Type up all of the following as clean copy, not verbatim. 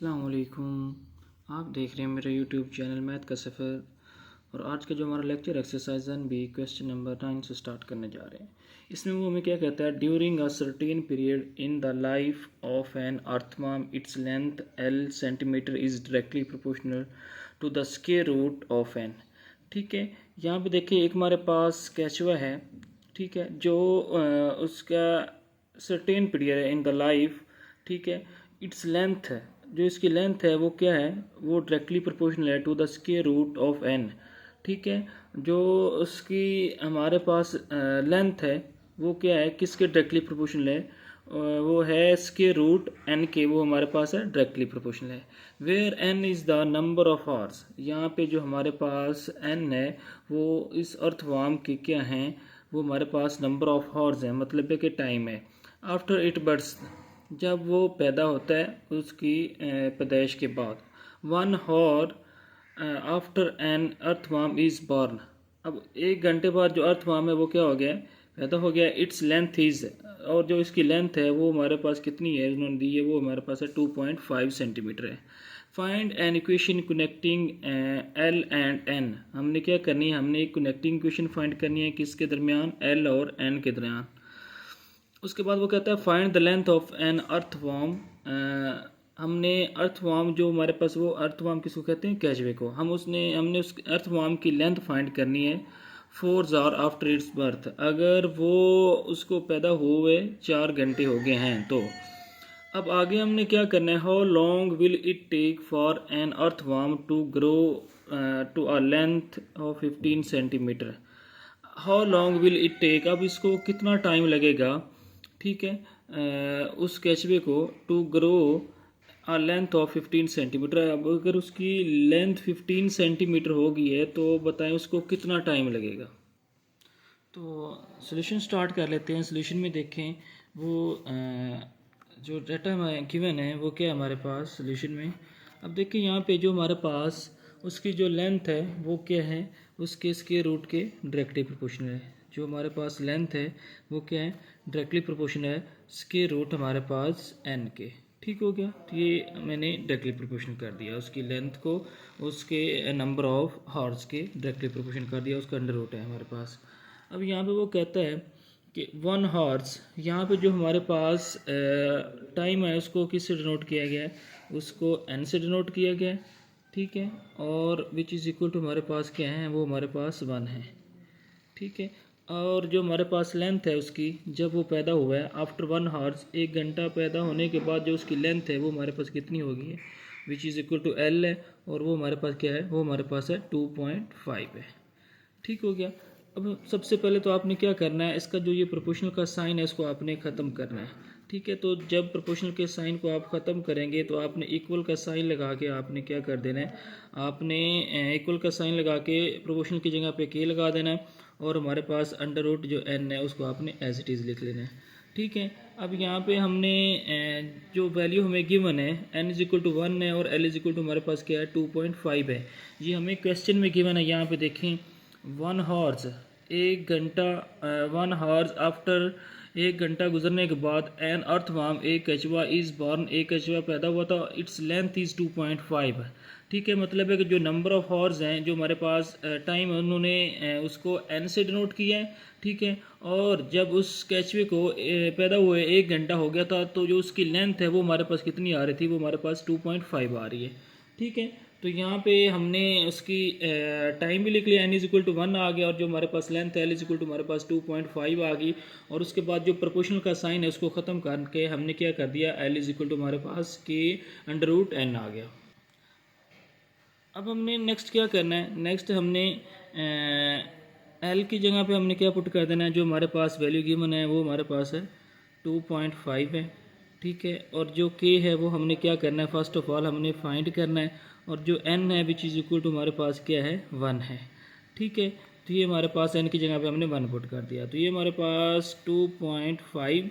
अस्सलाम वालेकुम। आप देख रहे हैं मेरा यूट्यूब चैनल मैथ का सफ़र। और आज का जो हमारा लेक्चर एक्सरसाइज भी क्वेश्चन नंबर 9 से स्टार्ट करने जा रहे हैं। इसमें वो हमें क्या कहता है, during a certain period in the life of an earthworm its length L centimetre is directly proportional to the square root of n. ठीक है, यहाँ पे देखिए एक हमारे पास केचुआ है, ठीक है, जो उसका सर्टेन पीरियड है इन द लाइफ, ठीक है, इट्स लेंथ है, जो इसकी लेंथ है वो क्या है, वो डायरेक्टली प्रोपोर्शनल है to the square root of n. ठीक है, जो उसकी हमारे पास लेंथ है वो क्या है, किसके डायरेक्टली प्रोपोर्शनल है, वो है स्क्वायर रूट एन के, वो हमारे पास है डायरेक्टली प्रोपोर्शनल है। Where n is the number of hours, यहाँ पे जो हमारे पास एन है वो इस अर्थवर्म के क्या हैं, वो हमारे पास नंबर ऑफ हॉर्स है, मतलब है कि टाइम है। आफ्टर इट बर्ड्स, जब वो पैदा होता है उसकी पैदाइश के बाद। 1 hour after an earthworm is born, अब 1 घंटे बाद जो अर्थवर्म है वो क्या हो गया, पैदा हो गया। इट्स लेंथ इज़, और जो इसकी लेंथ है वो हमारे पास कितनी है, उन्होंने दी है, वो हमारे पास है 2.5 सेंटीमीटर है। Find an equation connecting l and n, हमने क्या करनी है, हमने एक कनेक्टिंग इक्वेशन फाइंड करनी है, किसके दरमियान, एल और एन के दरमियान। उसके बाद वो कहता है find the length of an earthworm. हमने अर्थवर्म जो हमारे पास, वो अर्थवर्म किसको कहते हैं, कैचवे को, हमने उस अर्थवर्म की लेंथ फाइंड करनी है 4 hours आफ्टर इट्स बर्थ, अगर वो उसको पैदा हुए 4 घंटे हो गए हैं तो। अब आगे हमने क्या करना है, how long will it take for an earthworm to grow to a length of 15 centimetre. How long will it take, अब इसको कितना टाइम लगेगा, ठीक है, उस केचवे को to grow a length of 15 centimetre. अब अगर उसकी लेंथ 15 सेंटीमीटर हो गई है तो बताएं उसको कितना टाइम लगेगा। तो सॉल्यूशन स्टार्ट कर लेते हैं। सॉल्यूशन में देखें वो जो डाटा गिवन है वो क्या है हमारे पास सॉल्यूशन में। अब देखिए यहाँ पे जो हमारे पास उसकी जो लेंथ है वो क्या है, उसके स्क्वायर रूट के डायरेक्टली प्रोपोर्शनल है। जो हमारे पास लेंथ है वो क्या है, डायरेक्टली प्रोपोर्शनल है स्क्वायर रूट हमारे पास एन के। ठीक हो गया, तो ये मैंने डायरेक्टली प्रोपोर्शनल कर दिया, उसकी लेंथ को उसके नंबर ऑफ हॉर्स के डायरेक्टली प्रोपोर्शनल कर दिया, उसका अंडर रूट है हमारे पास। अब यहाँ पे वो कहता है कि 1 hours, यहाँ पे जो हमारे पास टाइम है उसको किससे डिनोट किया गया है, उसको एन से डिनोट किया गया है, ठीक है, और विच इज़ इक्वल टू हमारे पास क्या है, वो हमारे पास 1 है, ठीक है। और जो हमारे पास लेंथ है उसकी, जब वो पैदा हुआ है आफ्टर 1 hours, 1 घंटा पैदा होने के बाद जो उसकी लेंथ है वो हमारे पास कितनी होगी है, which is equal to l है, और वो हमारे पास क्या है, वो हमारे पास है 2.5 है। ठीक हो गया। अब सबसे पहले तो आपने क्या करना है, इसका जो ये प्रोपोर्शनल का साइन है इसको आपने ख़त्म करना है, ठीक है। तो जब प्रोपोर्शनल के साइन को आप ख़त्म करेंगे तो आपने इक्वल का साइन लगा के आपने क्या कर देना है, आपने इक्वल का साइन लगा के प्रोपोर्शनल की जगह पे के लगा देना है, और हमारे पास अंडर रूट जो एन है उसको आपने एज इट इज़ लिख लेना है, ठीक है। अब यहाँ पे हमने जो वैल्यू हमें गिवन है n इज इक्वल टू 1 है और l इज इक्वल टू हमारे पास क्या है 2.5 है, ये हमें क्वेश्चन में गिवन है। यहाँ पे देखें 1 hours, 1 घंटा, 1 hours आफ्टर, 1 घंटा गुजरने के बाद एन अर्थवर्म, एक कछुआ इज़ बॉर्न, एक कछुआ पैदा हुआ था, इट्स लेंथ इज़ 2.5, ठीक है। मतलब है कि जो नंबर ऑफ हॉर्स हैं, जो हमारे पास टाइम है, उन्होंने उसको एन से डिनोट किया है, ठीक है। और जब उस कैचवे को पैदा हुए 1 घंटा हो गया था तो जो उसकी लेंथ है वो हमारे पास कितनी आ रही थी, वो हमारे पास 2.5 आ रही है, ठीक है। तो यहाँ पे हमने उसकी टाइम भी लिख लिया, एन इज इक्वल टू 1 आ गया, और जो हमारे पास लेंथ है एल इज इक्वल टू हमारे पास 2.5 आ गई, और उसके बाद जो प्रोपोर्शनल का साइन है उसको ख़त्म करके हमने क्या कर दिया, एल इज इक्वल टू हमारे पास के अंडर रूट एन आ गया। अब हमने नेक्स्ट क्या करना है, नेक्स्ट हमने एल की जगह पे हमने क्या पुट कर देना है, जो हमारे पास वैल्यू गिवन है वो हमारे पास है 2.5 है, ठीक है। और जो के है वो हमने क्या करना है, फर्स्ट ऑफ ऑल हमने फाइंड करना है, और जो एन है विच इज़ इक्वल टू हमारे पास क्या है 1 है, ठीक है। तो ये हमारे पास एन की जगह पे हमने 1 पुट कर दिया, तो ये हमारे पास 2.5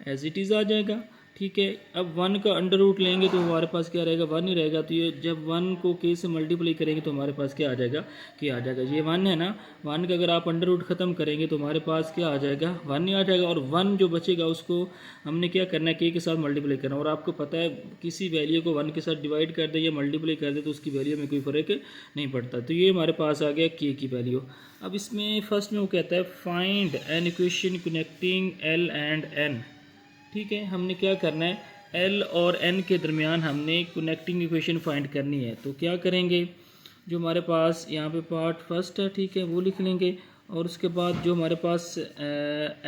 एज इट इज़ आ जाएगा, ठीक है। अब 1 का अंडर रूट लेंगे तो हमारे पास क्या रहेगा, 1 ही रहेगा। तो ये जब 1 को k से मल्टीप्लाई करेंगे तो हमारे पास क्या आ जाएगा, k आ जाएगा। ये 1 है ना, 1 का अगर आप अंडर रूट ख़त्म करेंगे तो हमारे पास क्या आ जाएगा, 1 ही आ जाएगा। और 1 जो बचेगा उसको हमने क्या करना है, k के साथ मल्टीप्लाई करना है। और आपको पता है किसी वैल्यू को 1 के साथ डिवाइड कर दे या मल्टीप्लाई कर दे तो उसकी वैल्यू में कोई फ़र्क नहीं पड़ता। तो ये हमारे पास आ गया k की वैल्यू। अब इसमें फर्स्ट में वो कहता है find an equation connecting l and n। ठीक है, हमने क्या करना है, L और N के दरमियान हमने कनेक्टिंग इक्वेशन फाइंड करनी है। तो क्या करेंगे, जो हमारे पास यहाँ पे पार्ट फर्स्ट है, ठीक है, वो लिख लेंगे। और उसके बाद जो हमारे पास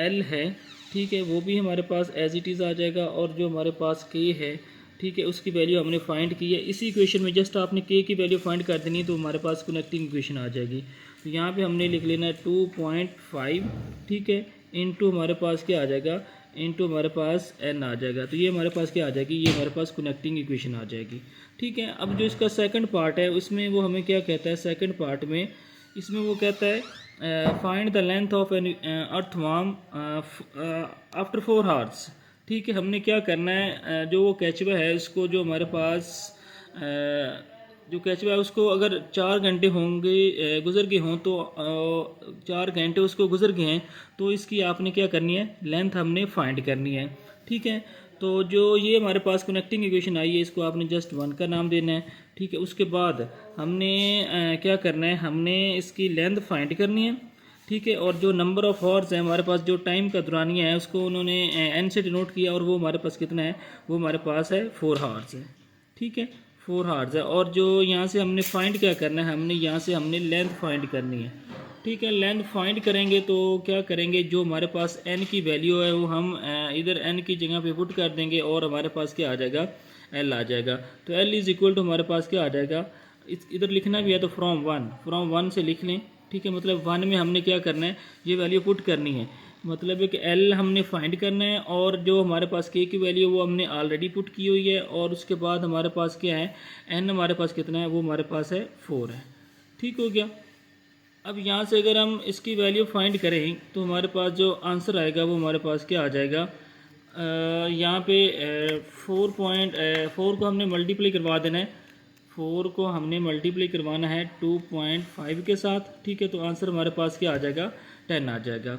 L है, ठीक है, वो भी हमारे पास एज इट इज़ आ जाएगा। और जो हमारे पास K है, ठीक है, उसकी वैल्यू हमने फाइंड की है। इसी इक्वेशन में जस्ट आपने K की वैल्यू फाइंड कर देनी तो हमारे पास कनेक्टिंग इक्वेशन आ जाएगी। तो यहाँ पे हमने लिख लेना है 2.5, ठीक है, इनटू हमारे पास क्या आ जाएगा, इनटू हमारे पास n आ जाएगा। तो ये हमारे पास क्या आ जाएगी, ये हमारे पास कनेक्टिंग इक्वेशन आ जाएगी। ठीक है, अब जो इसका सेकंड पार्ट है उसमें वो हमें क्या कहता है, सेकंड पार्ट में इसमें वो कहता है find the length of an earthworm after 4 hours. ठीक है, हमने क्या करना है, जो वो केचुआ है उसको, जो हमारे पास जो केचुआ है उसको अगर 4 घंटे होंगे गुजर गए हों, तो 4 घंटे उसको गुजर गए हैं तो इसकी आपने क्या करनी है, लेंथ हमने फाइंड करनी है। ठीक है, तो जो ये हमारे पास कनेक्टिंग इक्वेशन आई है इसको आपने जस्ट 1 का नाम देना है। ठीक है, उसके बाद हमने क्या करना है, हमने इसकी लेंथ फाइंड करनी है। ठीक है, और जो नंबर ऑफ हॉर्स है हमारे पास, जो टाइम का दुरानिया है उसको उन्होंने एन से डिनोट किया और वो हमारे पास कितना है, वो हमारे पास है 4 हार्स है। ठीक है, 4 हार्स है। और जो यहाँ से हमने फाइंड क्या करना है, हमने यहाँ से हमने लेंथ फाइंड करनी है। ठीक है, लेंथ फाइंड करेंगे तो क्या करेंगे, जो हमारे पास n की वैल्यू है वो हम इधर n की जगह पे पुट कर देंगे और हमारे पास क्या आ जाएगा, l आ जाएगा। तो l इज़ इक्वल टू हमारे पास क्या आ जाएगा, इधर लिखना भी है तो फ्रॉम वन से लिख लें। ठीक है, मतलब 1 में हमने क्या करना है, ये वैल्यू पुट करनी है। मतलब है कि L हमने फाइंड करना है और जो हमारे पास K की वैल्यू वो हमने ऑलरेडी पुट की हुई है। और उसके बाद हमारे पास क्या है, N हमारे पास कितना है, वो हमारे पास है 4 है। ठीक हो गया। अब यहाँ से अगर हम इसकी वैल्यू फाइंड करें तो हमारे पास जो आंसर आएगा वो हमारे पास क्या आ जाएगा, यहाँ पे 4 को हमने मल्टीप्लाई करवा देना है। 4 को हमने मल्टीप्लाई करवाना है 2.5 के साथ। ठीक है, तो आंसर हमारे पास क्या आ जाएगा, 10 आ जाएगा।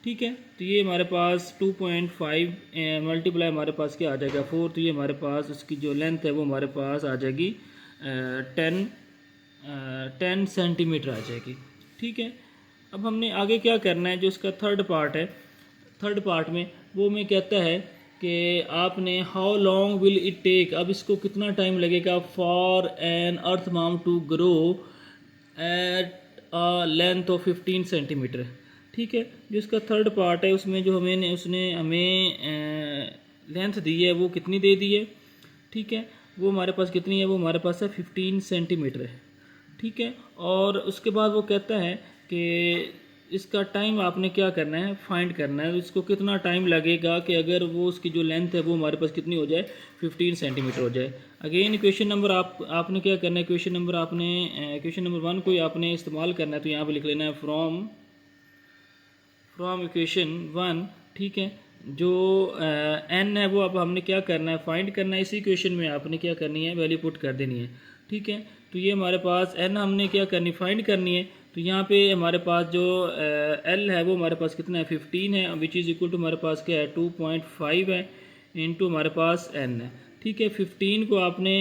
ठीक है, तो ये हमारे पास 2.5 मल्टीप्लाई हमारे पास क्या आ जाएगा 4। तो ये हमारे पास उसकी जो लेंथ है वो हमारे पास आ जाएगी 10 सेंटीमीटर आ जाएगी। ठीक है, अब हमने आगे क्या करना है, जो इसका थर्ड पार्ट है, थर्ड पार्ट में वो में कहता है कि आपने how long will it take, अब इसको कितना टाइम लगेगा for an earthworm to grow at a length of 15 centimetre. ठीक है, जो इसका थर्ड पार्ट है उसमें जो उसने हमें लेंथ दी है वो कितनी दे दी है। ठीक है, वो हमारे पास कितनी है, वो हमारे पास है 15 सेंटीमीटर है। ठीक है, और उसके बाद वो कहता है कि इसका टाइम आपने क्या करना है, फाइंड करना है। इसको कितना टाइम लगेगा कि अगर वो उसकी जो लेंथ है वो हमारे पास कितनी हो जाए, 15 सेंटीमीटर हो जाए। अगेन क्वेश्चन नंबर आपने क्या करना है, क्वेश्चन नंबर 1 को ही आपने इस्तेमाल करना है। तो यहाँ पे लिख लेना है फ्रॉम इक्वेशन 1। ठीक है, जो n है वो अब हमने क्या करना है, फाइंड करना है। इसी इक्वेशन में आपने क्या करनी है, वैल्यू पुट कर देनी है। ठीक है, तो ये हमारे पास n हमने क्या करनी, फाइंड करनी है। तो यहाँ पे हमारे पास जो l है वो हमारे पास कितना है, 15 है, विच इज़ इक्वल टू हमारे पास क्या है 2.5 है इंटू हमारे पास n है। ठीक है, 15 को आपने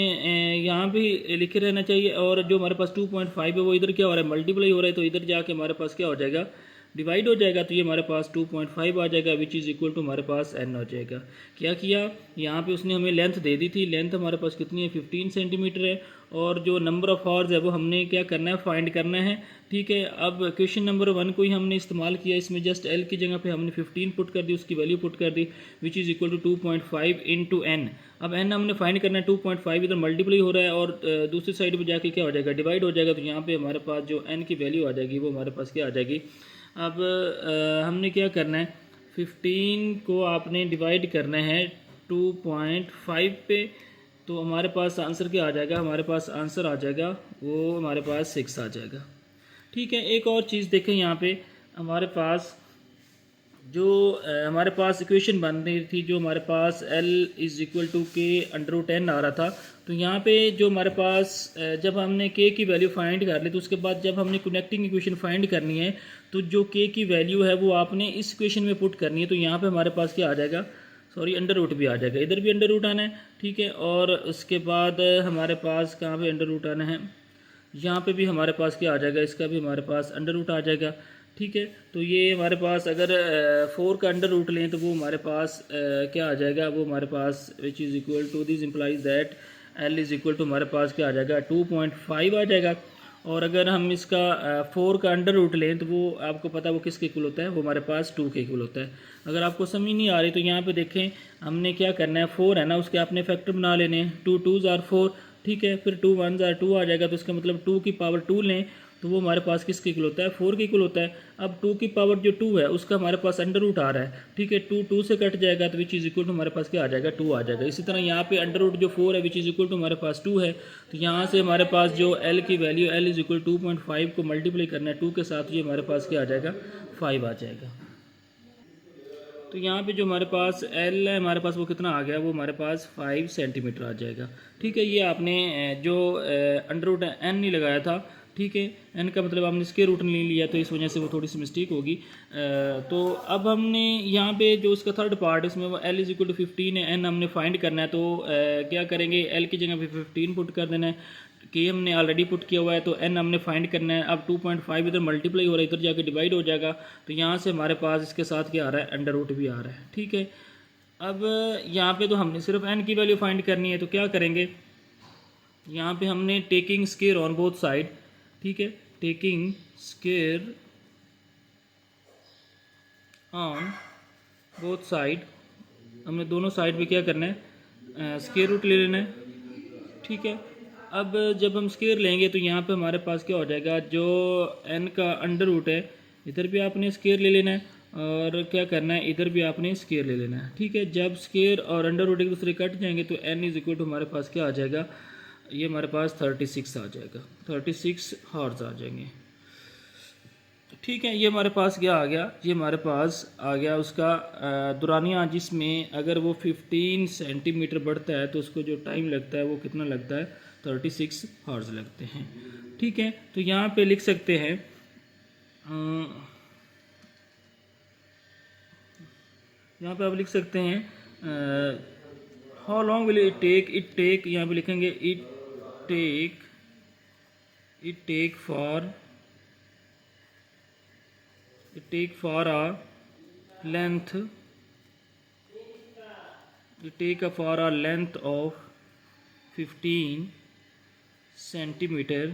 यहाँ भी लिखे रहना चाहिए और जो हमारे पास 2.5 है वो इधर क्या हो रहा है, मल्टीप्लाई हो रहा है, तो इधर जाके हमारे पास क्या हो जाएगा, डिवाइड हो जाएगा। तो ये हमारे पास 2.5 आ जाएगा विच इज़ इक्वल टू हमारे पास n हो जाएगा। क्या किया, यहाँ पे उसने हमें लेंथ दे दी थी, लेंथ हमारे पास कितनी है, 15 सेंटीमीटर है। और जो नंबर ऑफ हॉर्स है वो हमने क्या करना है, फाइंड करना है। ठीक है, अब क्वेश्चन नंबर 1 को ही हमने इस्तेमाल किया, इसमें जस्ट l की जगह पे हमने 15 पुट कर दी, उसकी वैल्यू पुट कर दी which is equal to 2.5 into n। अब n हमने फाइंड करना है, 2.5 इधर मल्टीप्लाई हो रहा है और दूसरी साइड पर जाके क्या हो जाएगा, डिवाइड हो जाएगा। तो यहाँ पे हमारे पास जो n की वैल्यू आ जाएगी वो हमारे पास क्या आ जाएगी। अब हमने क्या करना है, 15 को आपने डिवाइड करना है 2.5 पे, तो हमारे पास आंसर क्या आ जाएगा, हमारे पास आंसर आ जाएगा वो हमारे पास 6 आ जाएगा। ठीक है, एक और चीज़ देखें यहाँ पे हमारे पास जो हमारे पास इक्वेशन बन रही थी, जो हमारे पास L इज़ इक्वल टू के अंडर रूट एन आ रहा था, तो यहाँ पे जो हमारे पास जब हमने k की वैल्यू फाइंड कर ली, तो उसके बाद जब हमने कनेक्टिंग इक्वेशन फाइंड करनी है, तो जो k की वैल्यू है वो आपने इस इक्वेशन में पुट करनी है। तो यहाँ पे हमारे पास क्या आ जाएगा, सॉरी अंडर रूट भी आ जाएगा, इधर भी अंडर रूट आना है, ठीक है। और उसके बाद हमारे पास कहाँ पे अंडर रूट आना है, यहाँ पे भी हमारे पास क्या आ जाएगा, इसका भी हमारे पास अंडर रूट आ जाएगा, ठीक है। तो ये हमारे पास अगर 4 का अंडर रूट लें तो वो हमारे पास क्या आ जाएगा, वो हमारे पास which is equal to this implies that L is equal to हमारे पास क्या आ जाएगा 2.5 आ जाएगा। और अगर हम इसका 4 का अंडर रूट लें तो वो आपको पता है वो किसके इक्वल होता है, वो हमारे पास 2 के इक्वल होता है। अगर आपको समझ नहीं आ रही तो यहाँ पे देखें, हमने क्या करना है, 4 है ना, उसके आपने फैक्टर बना लेने हैं, 2 2s आर 4, ठीक है। फिर 2 1s आर 2 आ जाएगा, तो इसका मतलब 2 की पावर 2 लें तो वो हमारे पास किसके इक्वल होता है, 4 के इक्वल होता है। अब 2 की पावर जो 2 है उसका हमारे पास अंडर रूट आ रहा है, ठीक है। 2 2 से कट जाएगा तो विच इज़ इक्वल टू हमारे पास क्या आ जाएगा, 2 आ जाएगा। इसी तरह यहाँ पे अंडर रूट जो 4 है विच इज़ इक्वल टू हमारे पास 2 है, तो यहाँ से हमारे पास जो L की वैल्यू L इज़ इक्वल 2.5 को मल्टीप्लाई करना है 2 के साथ, ये हमारे पास क्या आ जाएगा 5 आ जाएगा। तो यहाँ पे जो हमारे पास L है हमारे पास वो कितना आ गया, वो हमारे पास 5 सेंटीमीटर आ जाएगा, ठीक है। ये आपने जो अंडर रूट N नहीं लगाया था, ठीक है, N का मतलब आपने स्क्वायर रूट नहीं लिया, तो इस वजह से वो थोड़ी सी मिस्टेक होगी। तो अब हमने यहाँ पे जो इसका थर्ड पार्ट इसमें वो L इज़ इक्वल टू 15 है, N हमने फाइंड करना है, तो क्या करेंगे, L की जगह पे 15 पुट कर देना है, के हमने ऑलरेडी पुट किया हुआ है, तो एन हमने फाइंड करना है। अब 2.5 इधर मल्टीप्लाई हो रहा है, इधर जाके डिवाइड हो जाएगा, तो यहाँ से हमारे पास इसके साथ क्या आ रहा है, अंडर रूट भी आ रहा है, ठीक है। अब यहाँ पे तो हमने सिर्फ एन की वैल्यू फाइंड करनी है, तो क्या करेंगे, यहाँ पे हमने taking square on both side, ठीक है, taking square on both side, हमने दोनों साइड पे क्या करना है, स्क्वायर रूट ले लेना है, ठीक है। अब जब हम स्क्वायर लेंगे तो यहाँ पे हमारे पास क्या हो जाएगा, जो n का अंडर रूट है इधर भी आपने स्क्वायर ले लेना है, और क्या करना है, इधर भी आपने स्क्वायर ले लेना है, ठीक है। जब स्क्वायर और अंडर रूट एक दूसरे कट जाएंगे तो n इज इक्वल टू हमारे पास क्या आ जाएगा, ये हमारे पास 36 आ जाएगा, 36 हॉर्स आ जाएंगे, ठीक है। ये हमारे पास क्या आ गया, ये हमारे पास आ गया उसका दुरानिया, जिसमें अगर वो 15 सेंटीमीटर बढ़ता है तो उसको जो टाइम लगता है वो कितना लगता है, 36 हॉर्स लगते हैं, ठीक है। तो यहाँ पे लिख सकते हैं, यहाँ पे आप लिख सकते हैं how long will it take, यहाँ पे लिखेंगे it take for a length, for a length of 15 centimeter,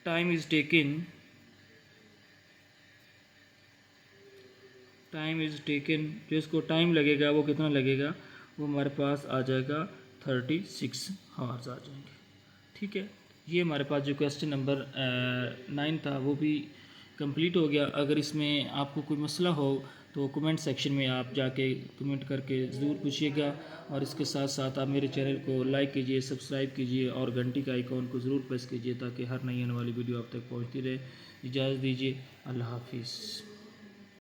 time is taken जो इसको टाइम लगेगा वो कितना लगेगा, वो हमारे पास आ जाएगा 36 हावर्स आ जाएंगे, ठीक है। ये हमारे पास जो क्वेश्चन नंबर 9 था वो भी कंप्लीट हो गया। अगर इसमें आपको कोई मसला हो तो कमेंट सेक्शन में आप जाके कमेंट करके ज़रूर पूछिएगा, और इसके साथ साथ आप मेरे चैनल को लाइक कीजिए, सब्सक्राइब कीजिए और घंटी का आइकॉन को ज़रूर प्रेस कीजिए ताकि हर नई आने वाली वीडियो आप तक पहुंचती रहे। इजाज़त दीजिए, अल्लाह हाफिज़।